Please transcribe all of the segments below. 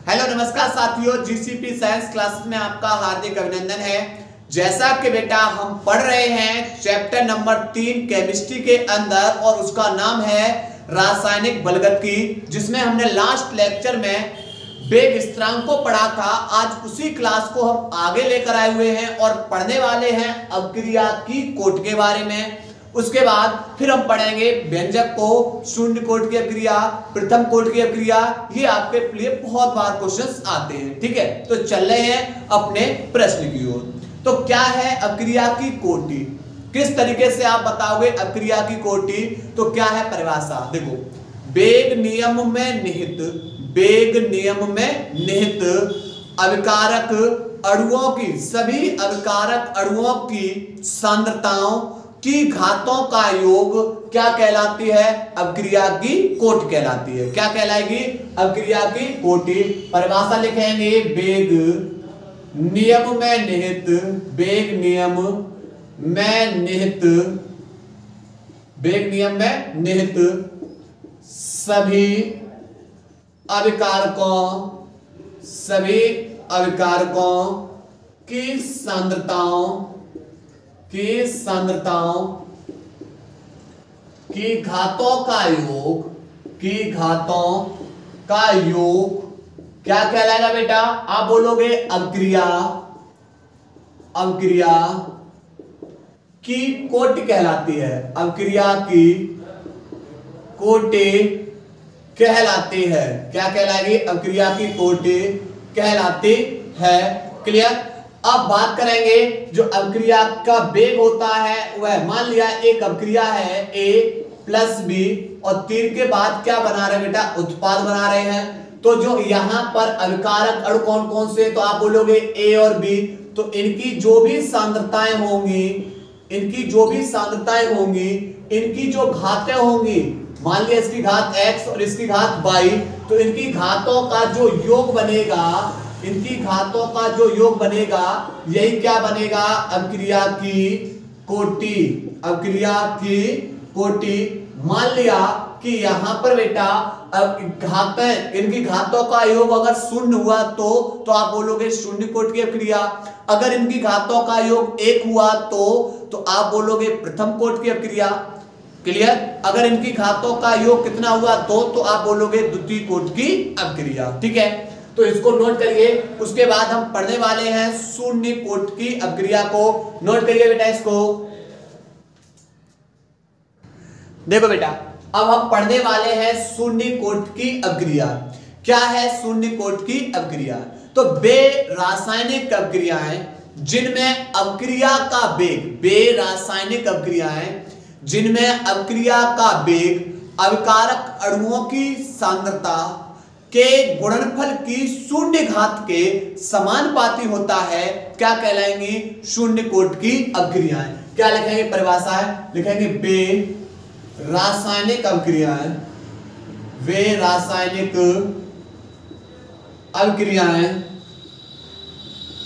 Hello नमस्कार साथियों, GCP science classes में आपका हार्दिक अभिनंदन है। जैसा कि बेटा हम पढ़ रहे हैं चैप्टर नंबर 3 केमिस्ट्री के अंदर और उसका नाम है रासायनिक बलगतिकी, जिसमें हमने लास्ट लेक्चर में वेग स्थिरांक को पढ़ा था। आज उसी क्लास को हम आगे लेकर आए हुए हैं और पढ़ने वाले हैं अभिक्रिया की कोट के बारे में। उसके बाद फिर हम पढ़ेंगे व्यंजक को, शून्य कोट की अभिक्रिया, प्रथम कोट की अभिक्रिया। ये आपके लिए बहुत बार क्वेश्चंस आते हैं, ठीक है। तो चल रहे हैं अपने प्रश्न की ओर। तो क्या है अभिक्रिया की कोटि, किस तरीके से आप बताओगे अभिक्रिया की कोटि? तो क्या है परिभाषा, देखो, वेग नियम में निहित, वेग नियम में निहित अभिकारक अणुओं की, सभी अभिकारक अणुओं की सांद्रताओं की घातों का योग क्या कहलाती है? अभिक्रिया की कोटि कहलाती है। क्या कहलाएगी? अभिक्रिया की कोटि। परिभाषा लिखेंगे, वेग नियम में निहित, वेग नियम में निहित, वेग नियम में निहित सभी अभिकारकों, सभी अभिकारकों की सांद्रताओं, की सांद्रताओं की घातों का योग, की घातों का योग क्या कहलाएगा बेटा? आप बोलोगे अभिक्रिया, अभिक्रिया की कोटि कहलाती है। अभिक्रिया की कोटि कहलाती है। क्या कहलाएगी? अभिक्रिया की कोटि कहलाती है। क्लियर? अब बात करेंगे जो अभिक्रिया का वेग होता है वह, मान लिया एक अभिक्रिया है A प्लस B और तीर के बाद क्या बना रहे बेटा? उत्पाद बना रहे हैं। तो जो यहां पर अभिकारक अणु कौन कौन से? तो आप बोलोगे A और B। तो इनकी जो भी सांद्रताएं होंगी, इनकी जो भी सांद्रताएं होंगी, इनकी जो घातें होंगी, मान लिया इसकी घात x और इसकी घात y, तो इनकी घातों का जो योग बनेगा, इनकी घातों का जो योग बनेगा, यही क्या बनेगा? अभिक्रिया की कोटि, अभिक्रिया की कोटि। मान लिया कि यहां पर बेटा अब घातें, इनकी घातों का योग अगर शून्य हुआ तो आप बोलोगे शून्य कोटि की अभिक्रिया। अगर इनकी घातों का योग 1 हुआ तो आप बोलोगे प्रथम कोटि की अभिक्रिया। क्लियर? अगर इनकी घातों का योग कितना हुआ तो आप बोलोगे द्वितीय कोटि की अभिक्रिया। ठीक है, तो इसको नोट करिए। उसके बाद हम पढ़ने वाले हैं शून्य कोटि की अभिक्रिया को। नोट करिए बेटा इसको। देखो बेटा, अब हम पढ़ने वाले हैं शून्य कोटि की अभिक्रिया। क्या है शून्य कोटि की अभिक्रिया? तो वे रासायनिक अभिक्रियाएं जिनमें अभिक्रिया का वेग, वे रासायनिक अभिक्रियाएं जिनमें अभिक्रिया का वेग अभिकारक अणुओं की सांद्रता के गुणनफल की शून्य घात के समानुपाती होता है, क्या कहलाएंगी? शून्य कोटि की अभिक्रियाएं। क्या लिखेंगे? परिभाषा है, लिखेंगे वे रासायनिक अभिक्रियाएं, वे रासायनिक अभिक्रियाएं,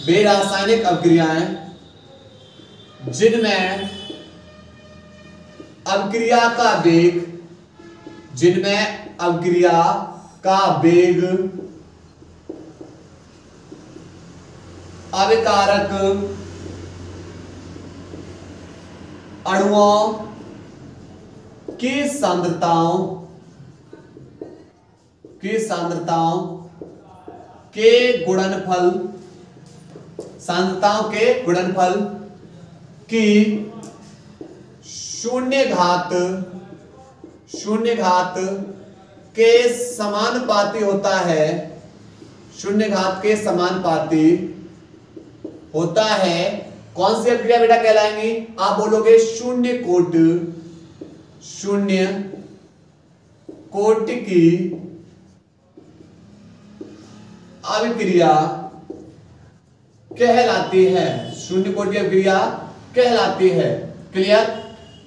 वे रासायनिक अभिक्रियाएं जिनमें अभिक्रिया का वेग, जिनमें अभिक्रिया का वेग अभिकारक अणुओं की सांद्रताओं, की सांद्रताओं के गुणनफल, सांद्रताओं के गुणनफल की शून्य घात, शून्य घात के समानुपाती होता है, शून्य घात के समानुपाती होता है। कौन सी अभिक्रिया बेटा कहलाएंगी? आप बोलोगे शून्य कोटि, शून्य कोटि की अभिक्रिया कहलाती है, शून्य कोटि की अभिक्रिया कहलाती है। क्लियर?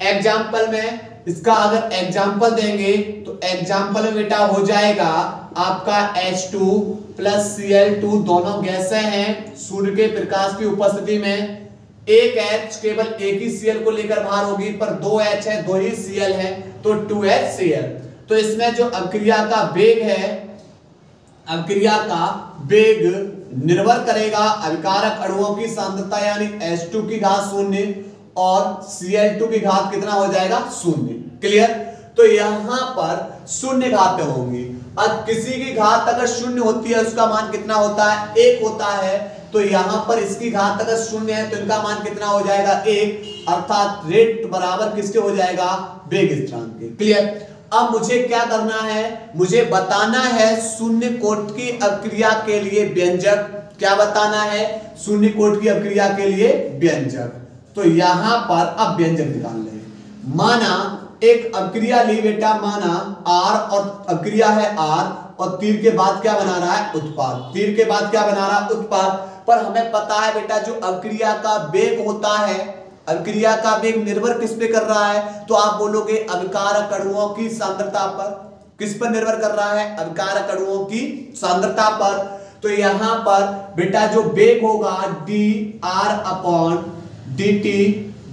एग्जाम्पल में इसका अगर एग्जाम्पल देंगे तो एग्जाम्पल में बेटा हो जाएगा आपका H2 प्लस Cl2, दोनों गैसें हैं सूर्य के प्रकाश की उपस्थिति में। एक H केवल एक ही Cl को लेकर बाहर होगी, पर 2 H है, 2 ही Cl है, तो 2HCl। तो इसमें जो अभिक्रिया का वेग है अभिक्रिया का वेग निर्भर करेगा अभिकारक अणुओं की सांद्रता यानी H2 की घात 0 और Cl2 की घात कितना हो जाएगा 0। क्लियर। तो यहां पर शून्य घातें होंगी। अब किसी की घात अगर शून्य होती है उसका मान कितना होता है 1 होता है। तो यहां पर इसकी घात अगर शून्य है तो इनका मान कितना हो जाएगा 1, अर्थात रेट बराबर किसके हो जाएगा वेग स्थिरांक के। क्लियर। अब मुझे क्या करना है, मुझे बताना है शून्य कोट की अभिक्रिया के लिए व्यंजक। क्या बताना है, शून्य कोट की अभिक्रिया के लिए व्यंजक। तो यहां पर अब व्यंजक निकाल ले। माना एक अभिक्रिया ली बेटा, माना R और अभिक्रिया है R और तीर के बाद क्या बना रहा है उत्पाद। तीर के बाद क्या बना रहा है उत्पाद। पर हमें पता है बेटा जो अभिक्रिया का वेग होता है, अभिक्रिया का वेग निर्भर किस पे कर रहा है, तो आप बोलोगे अभिकारक अणुओं की सांद्रता पर। किस पर निर्भर कर रहा है, अभिकारक अणुओं की सांद्रता पर। तो यहां पर बेटा जो वेग होगा dR/dt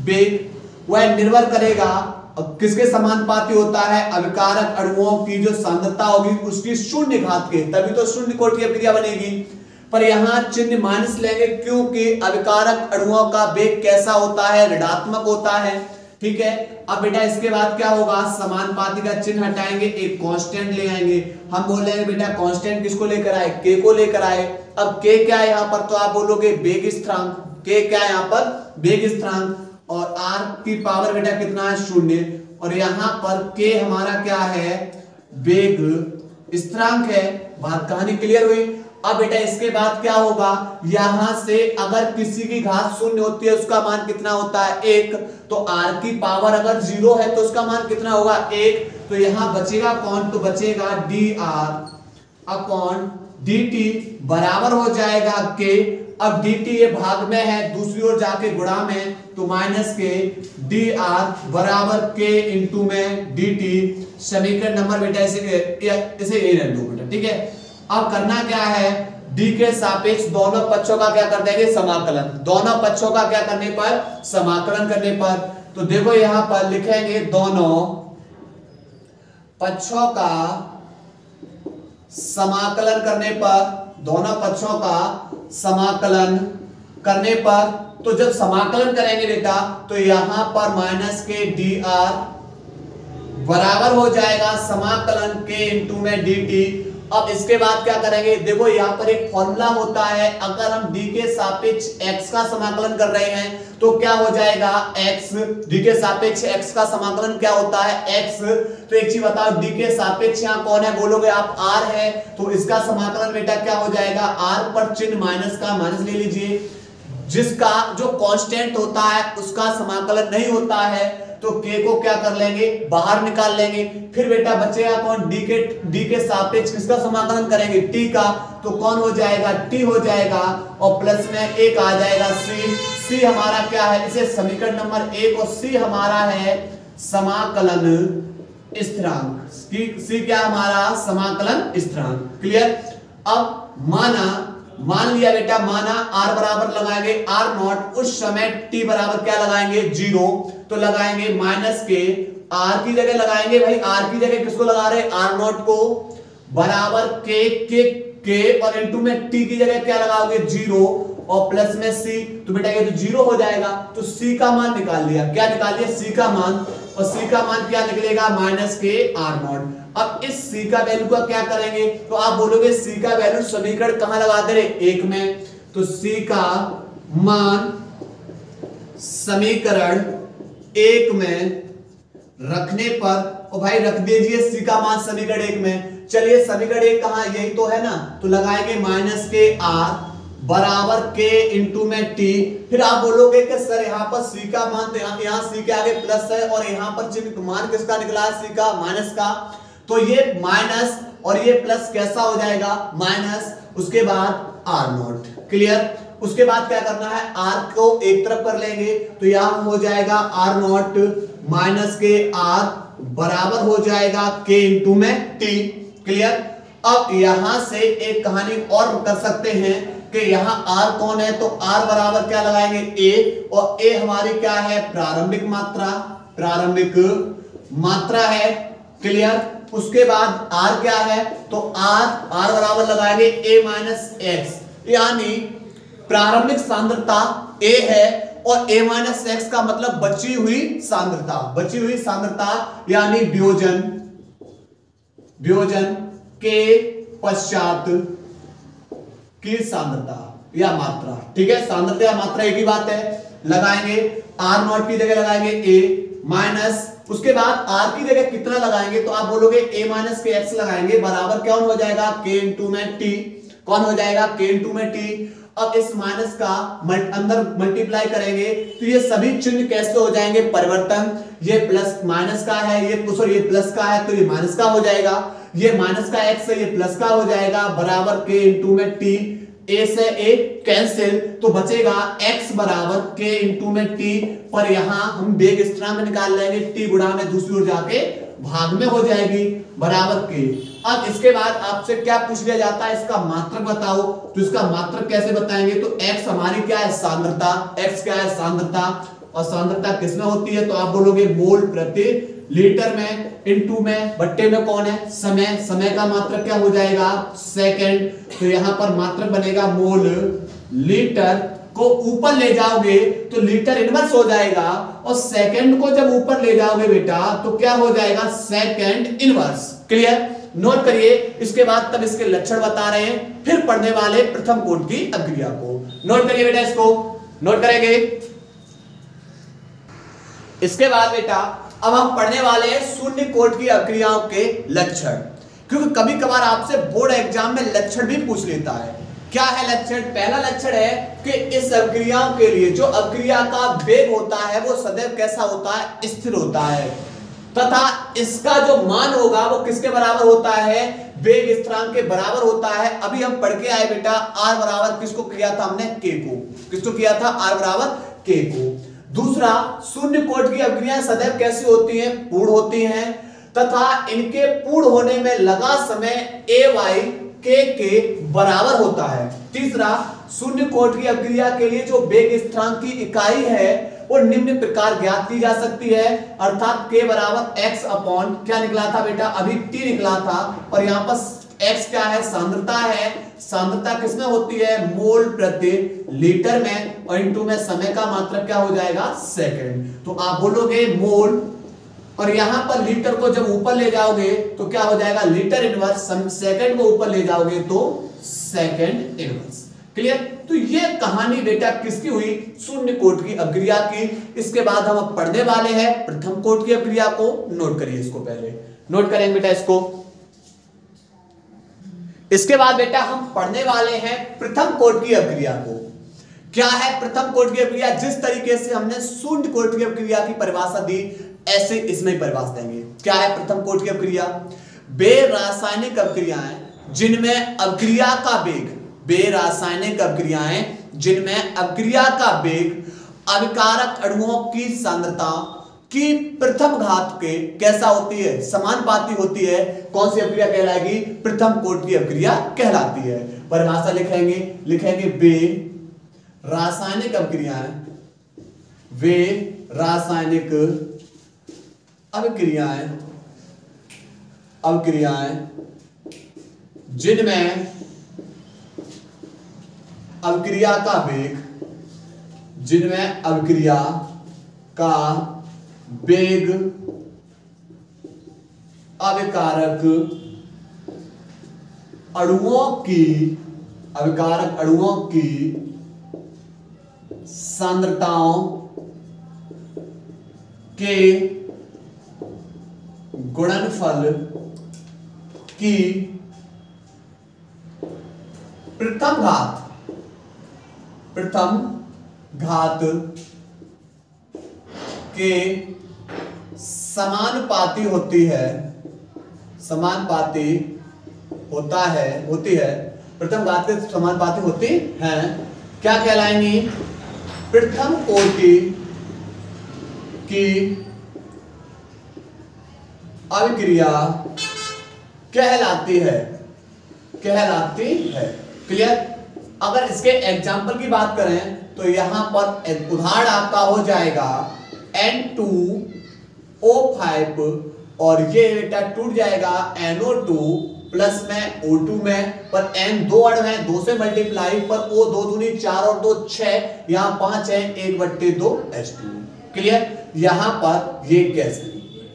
वेग वह निर्भर करेगा किसके समानुपाती होता है, अभिकारक अणुओं की जो सांद्रता होगी उसकी शून्य घात के, तभी तो शून्य कोट की अभिक्रिया बनेगी। पर यहां चिन्ह माइनस लेंगे क्योंकि अभिकारक अणुओं का वेग कैसा होता है, ऋणात्मक होता है। ठीक है। अब बेटा इसके बाद क्या होगा, समानुपाती का चिन्ह हटाएंगे, एक कांस्टेंट ले आएंगे। हम बोल रहे हैं बेटा कांस्टेंट किसको लेकर आए, के को लेकर आए। अब के क्या है यहां पर, तो आप बोलोगे वेग स्थिरांक। के क्या है यहां पर, वेग स्थिरांक। और r की पावर बेटा कितना है 0 और यहां पर k हमारा क्या है, वेग स्थिरांक है। बात कहानी क्लियर हुई। अब बेटा इसके बाद क्या होगा, यहां से अगर किसी की घात 0 होती है उसका मान कितना होता है 1, तो r की पावर अगर 0 है तो उसका मान कितना होगा 1। तो यहां बचेगा कौन, तो बचेगा dr/dt बराबर हो जाएगा k। अब dt ये भाग में है, दूसरी ओर जाके गुणा में, तो माइनस के dr बराबर k इंटू में dt। समीकरण नंबर बेटा इसे यही रहने दो बेटा। ठीक है। अब करना क्या है, d के सापेक्ष दोनों पक्षों का क्या कर देंगे समाकलन। दोनों पक्षों का क्या करने पर, समाकलन करने पर। तो देखो यहां पर लिखेंगे दोनों पक्षों का समाकलन करने पर, दोनों पक्षों का समाकलन करने पर। तो जब समाकलन करेंगे बेटा तो यहां पर माइनस के dr बराबर हो जाएगा समाकलन k इंटू में dt। अब इसके बाद क्या करेंगे, देखो यहां पर एक फॉर्मूला होता है, अगर हम d के सापेक्ष x का समाकलन कर रहे हैं तो क्या हो जाएगा x, d के सापेक्ष x का समाकलन क्या होता है x। तो एक चीज बताओ, d के सापेक्ष यहां कौन है, बोलोगे आप r है, तो इसका समाकलन बेटा क्या हो जाएगा, r पर चिन्ह माइनस का माइनस ले लीजिए। जिसका जो कांस्टेंट होता है उसका समाकलन नहीं होता है तो k को क्या कर लेंगे, बाहर निकाल लेंगे। फिर बेटा बचेगा कौन, d के सापेक्ष किसका समाकलन करेंगे, t का, तो कौन हो जाएगा, t हो जाएगा और प्लस में एक आ जाएगा c हमारा क्या है, इसे समीकरण नंबर 1 और c हमारा है समाकलन स्थिरांक। c क्या हमारा, समाकलन स्थिरांक। क्लियर। अब मान लिया बेटा, माना r बराबर लगाएंगे r0, उस समय t बराबर क्या लगाएंगे 0, तो लगाएंगे माइनस के, r की जगह लगाएंगे भाई, r की जगह किसको लगा रहे r0 को, बराबर k और इनटू में t की जगह क्या लगाओगे 0 और प्लस में c, तो बेटा ये तो 0 हो जाएगा। तो c का मान निकाल लिया, क्या निकाल लिया, c का मान, और c का मान क्या निकलेगा माइनस के r0। अब इस c का वैल्यू का क्या करेंगे, तो आप बोलोगे c का वैल्यू समीकरण कहां लगा दे रहे 1 में, तो c का मान समीकरण 1 में रखने पर, और भाई रख दीजिए c का मान समीकरण 1 में। चलिए समीकरण 1 कहां, यही तो है ना, तो लगाएंगे माइनस के r बराबर k इंटू में t। फिर आप बोलोगे कि सर यहाँ पर c का मान, तो यहाँ c के आगे प्लस है और यहाँ पर चिन्ह मान किसका निकला है, c का माइनस का, तो ये माइनस और ये प्लस कैसा हो जाएगा माइनस, उसके बाद r0। क्लियर। उसके बाद क्या करना है, r को एक तरफ कर लेंगे, तो यहां हो जाएगा r0 माइनस के r बराबर हो जाएगा k इंटू में t। क्लियर। अब यहां से एक कहानी और कर सकते हैं कि यहां r कौन है, तो r बराबर क्या लगाएंगे a, और a हमारी क्या है, प्रारंभिक मात्रा है। क्लियर। उसके बाद r क्या है, तो r बराबर लगाएंगे a माइनस एक्स, यानी प्रारंभिक सांद्रता a है और a माइनस एक्स का मतलब बची हुई सांद्रता, यानी वियोजन के पश्चात की सांद्रता या मात्रा। ठीक है, सांद्रता या मात्रा एक ही बात है। लगाएंगे आर नॉट की जगह लगाएंगे ए माइनस, उसके बाद आर की जगह कितना लगाएंगे, तो आप बोलोगे ए माइनस के एक्स लगाएंगे, बराबर क्या हो जाएगा के इंटू में टी। कौन हो जाएगा, के इंटू में टी। अब इस माइनस का अंदर मल्टीप्लाई करेंगे तो ये सभी चिन्ह कैसे हो जाएंगे, परिवर्तन। ये प्लस माइनस का है, ये प्लस का है तो ये माइनस का हो जाएगा, ये माइनस का एक्स है ये प्लस का हो जाएगा, बराबर के इंटू में टी। ए से ए कैंसिल तो बचेगा x बराबर के इंटू में टी, पर यहां हम बेग स्थिरांक में निकाल लेंगे, टी गुणा में दूसरी ओर जाके भाग में हो जाएगी, बराबर के। अब इसके बाद आपसे क्या पूछ लिया जाता है, इसका मात्रक बताओ। तो इसका मात्रक कैसे बताएंगे, तो x हमारी क्या है, सांद्रता। x क्या है, सांद्रता। और सांद्रता किसमें होती है, तो आप बोलोगे मोल प्रति लीटर में, इनटू में, बट्टे में कौन है, समय का मात्रक क्या हो जाएगा, सेकंड। तो यहां पर मात्रक बनेगा मोल, लीटर को ऊपर ले जाओगे तो लीटर इनवर्स हो जाएगा, और सेकंड को जब ऊपर ले जाओगे बेटा तो क्या हो जाएगा, सेकंड इनवर्स। क्लियर, नोट करिए। इसके बाद तब इसके लक्षण बता रहे हैं, फिर पढ़ने वाले प्रथम कोट की अभिक्रिया को। नोट करिए बेटा, इसको नोट करेंगे। इसके बाद बेटा अब हम पढ़ने वाले हैं शून्य कोट की अभिक्रियाओं के लक्षण, क्योंकि कभी कभार आपसे बोर्ड एग्जाम में लक्षण भी पूछ लेता है। क्या है लक्षण, पहला लक्षण है कि इस अभिक्रियाओं के लिए जो अभिक्रिया का वेग होता है वो सदैव कैसा होता है, स्थिर होता है, तथा इसका जो मान होगा वो किसके बराबर होता है, वेग स्थिरांक के बराबर होता है। अभी हम पढ़ के आए बेटा, r बराबर किसको किया था हमने, k को। किसको किया था, r बराबर k को। दूसरा, शून्य कोट की अभिक्रियाएं सदैव कैसी होती हैं, पूर्ण होती हैं, तथा इनके पूर्ण होने में लगा समय ay k के बराबर होता है। तीसरा, शून्य कोट की अभिक्रिया के लिए जो वेग स्थिरांक की इकाई है वो निम्न प्रकार ज्ञात की जा सकती है, अर्थात k बराबर x अपॉन क्या निकला था बेटा, अभी t निकला था, और यहां पर x क्या है, सांद्रता है। सांद्रता किसमें होती है, मोल प्रति लीटर में, और इनटू में समय का मात्रक क्या हो जाएगा, सेकंड। तो आप बोलोगे मोल, और यहां पर लीटर को जब ऊपर ले जाओगे तो क्या हो जाएगा, लीटर इनवर्स। सेकंड को ऊपर ले जाओगे तो सेकंड इनवर्स। क्लियर। तो ये कहानी बेटा किसकी हुई, शून्य कोट की अभिक्रिया की। इसके बाद हम अब पढ़ने वाले हैं प्रथम कोट की अभिक्रिया को। नोट करिए इसको, पहले नोट करेंगे बेटा इसको। इसके बाद बेटा हम पढ़ने वाले हैं प्रथम कोट की अभिक्रिया को। क्या है प्रथम कोट की अभिक्रिया, जिस तरीके से हमने शून्य कोट की अभिक्रिया की परिभाषा दी ऐसे इसमें परिभाषा देंगे। क्या है प्रथम कोट की अभिक्रिया, वे रासायनिक अभिक्रियाएं जिनमें अभिक्रिया का वेग, वे रासायनिक अभिक्रियाएं जिनमें अभिक्रिया का वेग अभिकारक अणुओं की सांद्रता की प्रथम घात के कैसा होती है, समानुपाती होती है। कौन सी अभिक्रिया कहलाएगी, प्रथम कोट की अभिक्रिया कहलाती है। परिभाषा लिखेंगे वे रासायनिक अभिक्रियाएं, वे रासायनिक अभिक्रियाएं जिनमें अभिक्रिया का वेग, जिनमें अभिक्रिया का वेग अभिकारक अणुओं की सांद्रताओं के गुणनफल की प्रथम घात के समानुपाती होती है, प्रथम घात के समानुपाती होती हैं। क्या कहलाएंगी, प्रथम कोटि की अभिक्रिया कहलाती है। क्लियर। अगर इसके एग्जाम्पल की बात करें तो यहां पर उदाहरण आपका हो जाएगा N2O5 और ये बेटा टूट जाएगा NO2 प्लस में O2 में, पर N दो अणु है, 2 से मल्टीप्लाई, पर O 2 दूनी 4 और 2 6, यहां 5 है, 1/2 H2। क्लियर? यहां पर ये गैस है,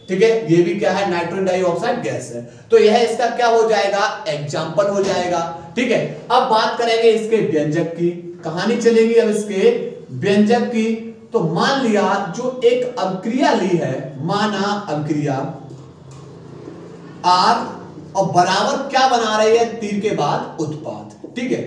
ठीक है, ये भी क्या है, नाइट्रोजन डाइऑक्साइड गैस है। तो यह इसका क्या हो जाएगा, एग्जाम्पल हो जाएगा। ठीक है, अब बात करेंगे इसके व्यंजक की, कहानी चलेगी अब इसके व्यंजक की। तो मान लिया जो एक अभिक्रिया ली है, माना अभिक्रिया R और बराबर क्या बना रही है, तीर के बाद उत्पाद। ठीक है,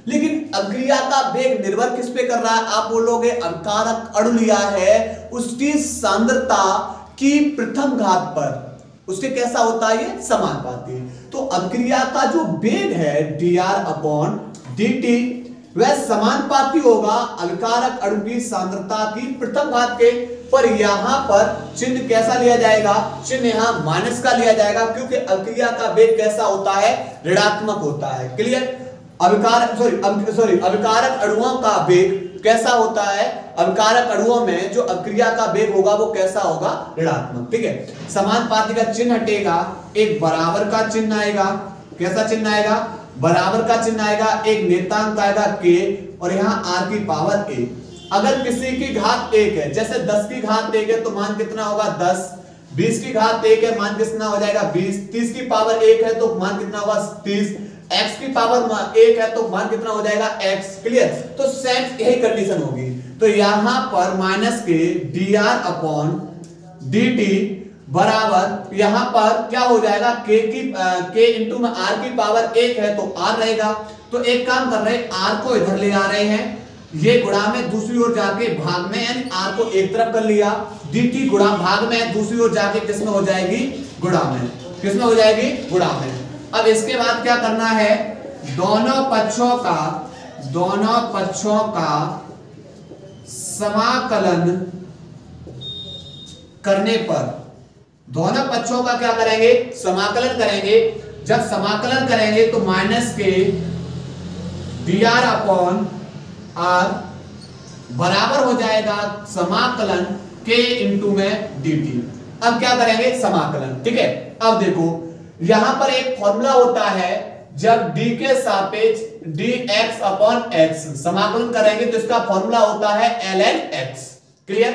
लेकिन अभिक्रिया का वेग निर्भर किस पे कर रहा है, आप बोलोगे अभिकारक अणु लिया है, उसकी सांद्रता की प्रथम घात पर उसके कैसा होता है, ये समानुपाती। तो अभिक्रिया का जो वेग है dR/dt वह समानुपाती होगा अभिकारक अणु की सांद्रता की प्रथम घात के। पर यहां पर चिन्ह कैसा लिया जाएगा, चिन्ह यहां माइनस का लिया जाएगा, क्योंकि अभिक्रिया का वेग कैसा होता है, ऋणात्मक होता है। क्लियर? अभिकारक अणुओं का वेग कैसा होता है, अभिकारक अणुओं में जो अभिक्रिया का वेग होगा वो कैसा होगा, ऋणात्मक। ठीक है, समानुपाती का चिन्ह हटेगा, एक बराबर का चिन्ह आएगा। कैसा चिन्ह आएगा, बराबर का चिन्ह आएगा, एक नेतांक आएगा k और यहाँ r की पावर a। अगर किसी की घात 1 है, जैसे 10 की घात 1 है तो मान कितना होगा 10, 20 की घात 1 है मान कितना हो जाएगा 20, 30 की पावर 1 है तो मान कितना होगा 30, x की पावर 1 है तो मान कितना हो जाएगा x। क्लियर? तो सेम यही कंडीशन होगी। तो यहां पर माइनस के dR/dt बराबर यहां पर क्या हो जाएगा, k इंटू में r की पावर 1 है तो r रहेगा। तो एक काम कर रहे हैं, r को इधर ले आ रहे हैं, ये गुणा में दूसरी ओर जाके भाग में, यानी r को एक तरफ कर लिया, dt गुणा भाग में दूसरी ओर जाके किसमें हो जाएगी, गुणा में। किसमें हो जाएगी, गुणा में। अब इसके बाद क्या करना है, दोनों पक्षों का समाकलन करने पर, दोनों पक्षों का क्या करेंगे, समाकलन करेंगे। जब समाकलन करेंगे तो माइनस के dR/r बराबर हो जाएगा समाकलन k इंटू में dt। अब क्या करेंगे, समाकलन। ठीक है, अब देखो यहां पर एक फॉर्मूला होता है, जब d के सापेक्ष dx/x समाकलन करेंगे तो इसका फॉर्मूला होता है ln x। क्लियर?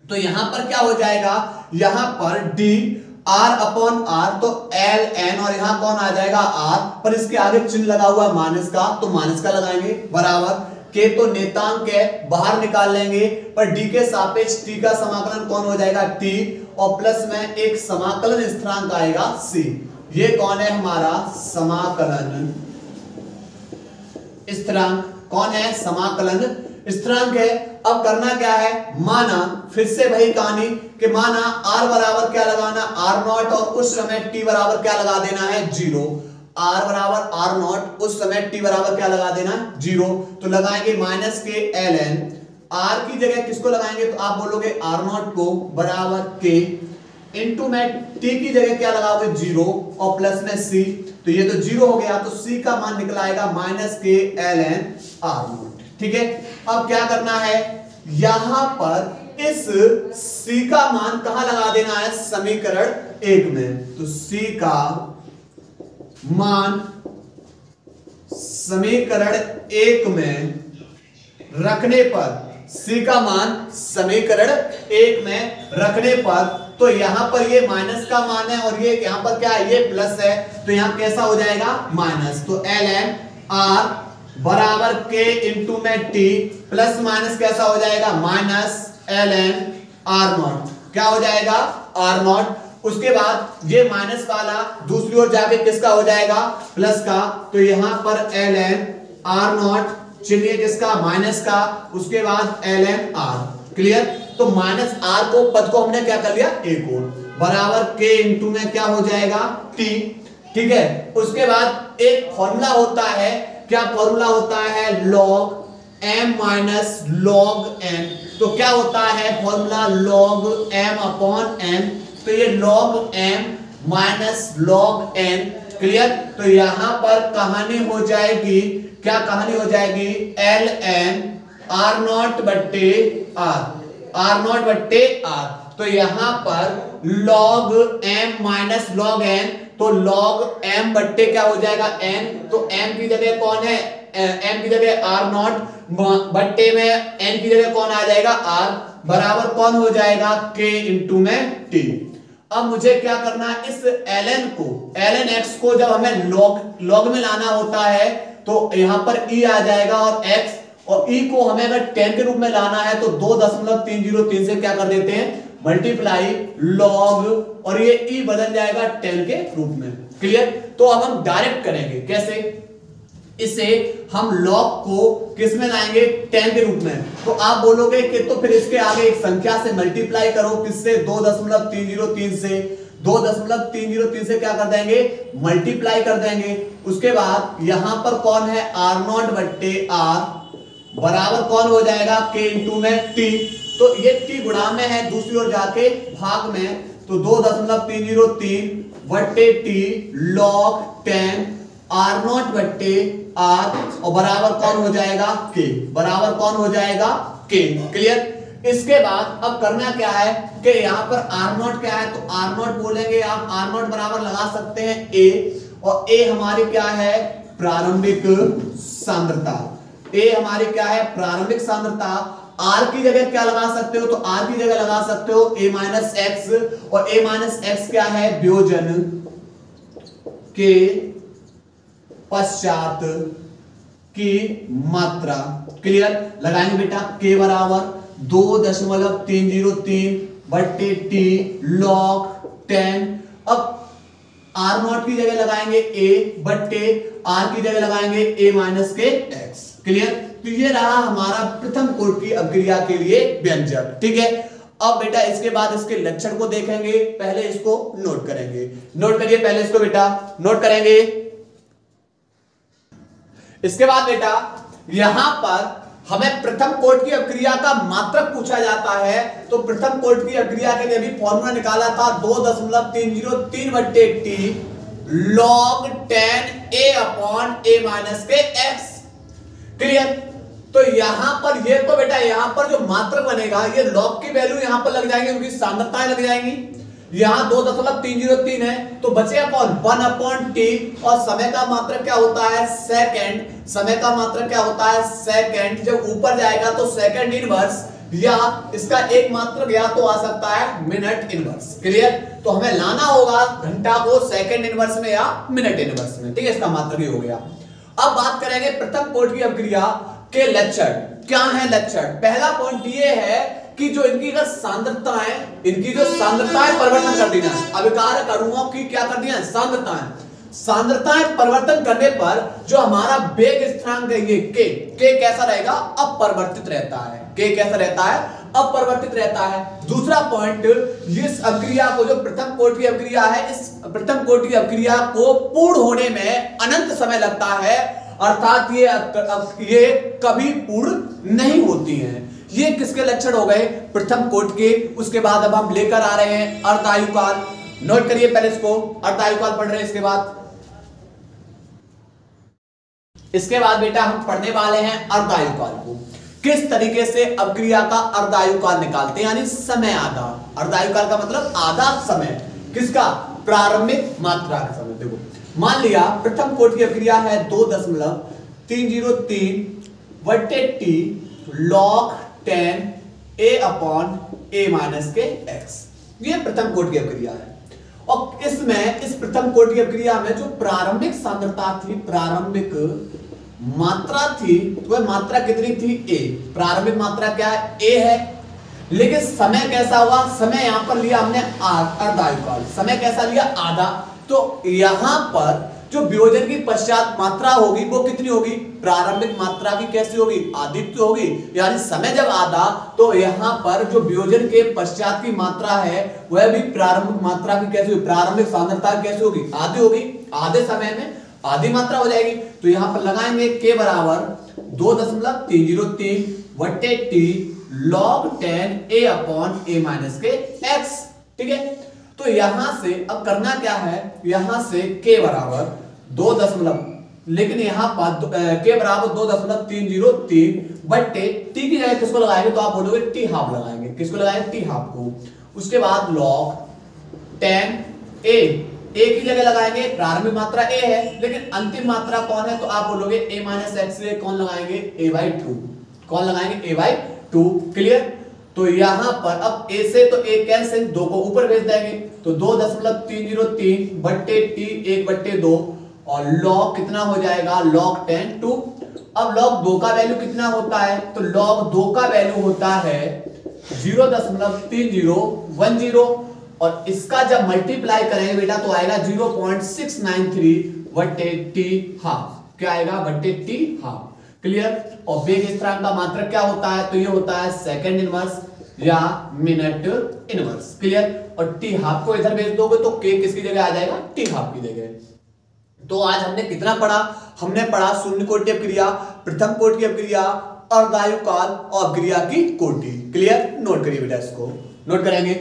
तो यहां पर क्या हो जाएगा, यहां पर dR/r तो ln और यहां कौन आ जाएगा r, पर इसके आगे चिन्ह लगा हुआ है माइनस का, तो माइनस का लगाएंगे, बराबर k तो नेतांक है बाहर निकाल लेंगे, पर d के सापेक्ष t का समाकलन कौन हो जाएगा t, और प्लस में एक समाकलन स्थिरांक आएगा c। ये कौन है, हमारा समाकलन स्थिरांक। कौन है, समाकलन स्थिरांक है। अब करना क्या है, माना फिर से वही कहानी कि माना r बराबर क्या लगाना, r0, और उस समय t बराबर क्या लगा देना है, 0। r बराबर r0, उस समय t बराबर क्या लगा देना, 0। तो लगाएंगे माइनस के ln, r की जगह किसको लगाएंगे, तो आप बोलोगे r0 को बराबर k इंटू में t की जगह क्या लगाओगे, 0 और प्लस में c। तो ये तो 0 हो गया, तो c का मान निकल आएगा माइनस के ln r0। ठीक है, अब क्या करना है, यहां पर इस c का मान कहां लगा देना है, समीकरण 1 में। तो c का मान समीकरण 1 में रखने पर, c का मान समीकरण 1 में रखने पर, तो यहां पर ये माइनस का मान है और ये यहां पर क्या है, ये प्लस है, तो यहां कैसा हो जाएगा, माइनस। तो ln r बराबर k इंटू में t प्लस माइनस कैसा हो जाएगा, माइनस ln r0। क्या हो जाएगा, r0। उसके बाद ये माइनस वाला दूसरी ओर जाके किसका हो जाएगा, प्लस का। तो यहां पर ln r0 चिन्ह किसका, माइनस का, उसके बाद ln r। क्लियर? तो माइनस r को पद को हमने क्या कर लिया, एक ओर, बराबर k इंटू में क्या हो जाएगा, t। ठीक है, उसके बाद एक फॉर्मूला होता है, क्या फॉर्मूला होता है, log m minus log n। तो क्या होता है फॉर्मूला, log m/n। तो ये log m minus log n। Clear? तो यहां पर कहानी हो जाएगी, क्या कहानी हो जाएगी, ln r0 बट्टे r, r0 बट्टे r। तो तो यहां पर log m minus log n, तो log m बट्टे क्या हो जाएगा n, तो m की जगह कौन है, m की जगह r नॉट बट्टे में n की जगह कौन आ जाएगा r, बराबर कौन हो जाएगा k इंटू में t। अब मुझे क्या करना है, इस ln x को जब हमें log में लाना होता है तो यहां पर e आ जाएगा और x, और e को हमें अगर 10 के रूप में लाना है तो 2.303 से क्या कर देते हैं, मल्टीप्लाई log, और ये e बदल जाएगा 10 के रूप में। क्लियर। तो अब हम डायरेक्ट करेंगे, कैसे, इसे हम log को किस में लाएंगे, 10 के रूप में। तो आप बोलोगे कि तो फिर इसके आगे एक संख्या से मल्टीप्लाई करो, किससे, 2.303 से, 2.303 से क्या कर देंगे, मल्टीप्लाई कर देंगे। उसके बाद यहां पर कौन है, r0 बट्टे r बराबर कौन हो जाएगा, k इंटू में t। तो ये t गुणा में है, दूसरी ओर जाके भाग में, तो 2.303 बट्टे t log 10 r0 बट्टे r, और बराबर कौन हो जाएगा, k, बराबर कौन हो जाएगा, k। क्लियर। इसके बाद अब करना क्या है कि यहाँ पर r0 क्या है, तो r0 बोलेंगे आप, r0 बराबर लगा सकते हैं a, और a हमारी क्या है, प्रारंभिक सांद्रता, a हमारी क्या है, प्रारंभिक सांद्रता। r की जगह क्या लगा सकते हो, तो r की जगह लगा सकते हो a माइनस एक्स, और a माइनस एक्स क्या है, वियोजन के पश्चात की मात्रा। क्लियर। लगाएंगे बेटा, k बराबर 2.303 बट्टे t log 10। अब r0 की जगह लगाएंगे a बट्टे r की जगह लगाएंगे a माइनस के x। क्लियर। तो ये रहा हमारा प्रथम कोटि की अपक्रिया के लिए व्यंजक। ठीक है। अब बेटा इसके बाद इसके लक्षण को देखेंगे, पहले इसको नोट करेंगे। नोट करिए पहले इसको बेटा, नोट करेंगे। इसके बाद बेटा यहां पर हमें प्रथम कोटि की अपक्रिया का मात्रक पूछा जाता है, तो प्रथम कोटि की अपक्रिया के लिए भी फॉर्मूला निकाला था, 2.303 बट्टे t log 10 a upon a minus के x। क्लियर। तो यहां पर ये तो बेटा यहां पर जो मात्रक बनेगा, ये log की वैल्यू यहां पर लग जाएंगी, उनकी सांद्रताएं लग जाएंगी। यहां 2.303 है, तो बचेगा कौन, 1 अपॉन t, और समय का मात्रक क्या होता है, सेकंड। समय का मात्रक क्या होता है, सेकंड। जब ऊपर जाएगा तो सेकंड इनवर्स, या इसका एक मात्रक या तो आ सकता है मिनट इनवर्स। क्लियर। तो हमें लाना होगा घंटा को सेकंड इनवर्स में या मिनट इनवर्स में। ठीक है, इसका मात्रक ही हो गया। अब बात करेंगे प्रथम कोटि की अपक्रिया के लक्षण। क्या है लक्षण? पहला पॉइंट ये है कि जो इनकी सांद्रताएं, इनकी जो सांद्रताएं परिवर्तन कर दी ना, अभिकारक अणुओं की क्या कर दिया, सांद्रताएं परिवर्तन करने पर जो हमारा वेग स्थिरांक है ये k कैसा रहेगा, अपरिवर्तित रहता है। k कैसा रहता है, अपरिवर्तित रहता है। दूसरा पॉइंट, इस अपक्रिया को, जो प्रथम कोटि की अपक्रिया है, इस प्रथम कोटि की अपक्रिया को पूर्ण होने में अनंत समय लगता है, अर्थात ये कभी पूर्ण नहीं होती हैं। ये किसके लक्षण हो गए, प्रथम कोटि के। उसके बाद अब हम लेकर आ रहे हैं अर्धायुकाल। नोट करिए पहले इसको, अर्धायुकाल पढ़ रहे हैं। इसके बाद बेटा हम पढ़ने वाले हैं अर्धायुकाल को, किस तरीके से अपक्रिया का अर्धायुकाल निकालते हैं, यानी समय आधा। अर्धायुकाल का मतलब आधा समय किसका, प्रारंभिक मात्रा का समय। देखो मान लिया प्रथम कोटि की अपक्रिया है 2.303 बट्टे t log 10 a upon a minus के x। ये प्रथम कोटि की अपक्रिया है, और इसमें इस प्रथम कोटि की अपक्रिया में जो प्रारंभिक सांद्रता थी, प्रारंभिक मात्रा थी, वह मात्रा कितनी थी, a। प्रारंभिक मात्रा क्या है, a है। लेकिन समय कैसा हुआ, समय यहां पर लिया हमने अर्धायुकाल, समय कैसा लिया, आधा। तो यहां पर जो वियोजन की पश्चात मात्रा होगी वो कितनी होगी, प्रारंभिक मात्रा की कैसी होगी, आधी होगी। यानी समय जब आधा, तो यहां पर जो वियोजन के पश्चात की मात्रा है वह भी प्रारंभिक मात्रा की कैसी होगी, प्रारंभिक सांद्रता कैसी होगी, आधी होगी। आधे समय में आधी मात्रा हो जाएगी। तो यहां पर लगाएंगे k बराबर 2.303 बट्टे t log 10 a upon a minus के x। ठीक है। तो यहां से अब करना क्या है, यहां से k बराबर 2, लेकिन यहां पर k बराबर 2.303 बट्टे t की जगह किसको लगाएंगे, तो आप बोलोगे t हाफ लगाएंगे। किसको लगाएंगे, t हाफ को। उसके बाद log 10 a, a की जगह लगाएंगे, प्रारंभिक मात्रा a है लेकिन अंतिम मात्रा कौन है, तो आप बोलोगे a माइनस एक्स से कौन लगाएंगे a/2, कौन लगाएंगे a/2। क्लियर। तो यहां पर अब a से तो a कैंसिल, 2 को ऊपर भेज देंगे तो 2.303 बट्टे t 1/2 और log कितना हो जाएगा log 10 2। अब log 2 का वैल्यू कितना होता है, तो log 2 का वैल्यू होता है 0.3010 और इसका जब मल्टीप्लाई करेंगे बेटा तो आएगा 0.693 बट्टे t हाफ। क्या आएगा, बट्टे t हाफ। क्लियर। और वेग स्थिरांक का मात्रक क्या होता है, तो ये होता है सेकंड इनवर्स या मिनट इनवर्स। क्लियर। और t हाफ को इधर भेज दोगे तो k किसकी जगह आ जाएगा, t हाफ की जगह। तो आज हमने कितना पढ़ा, हमने पढ़ा शून्य कोटि अपक्रिया, प्रथम कोटि अपक्रिया, अर्धायु काल और अपक्रिया की कोटि। क्लियर। नोट करिए बेटा, इसको नोट करेंगे।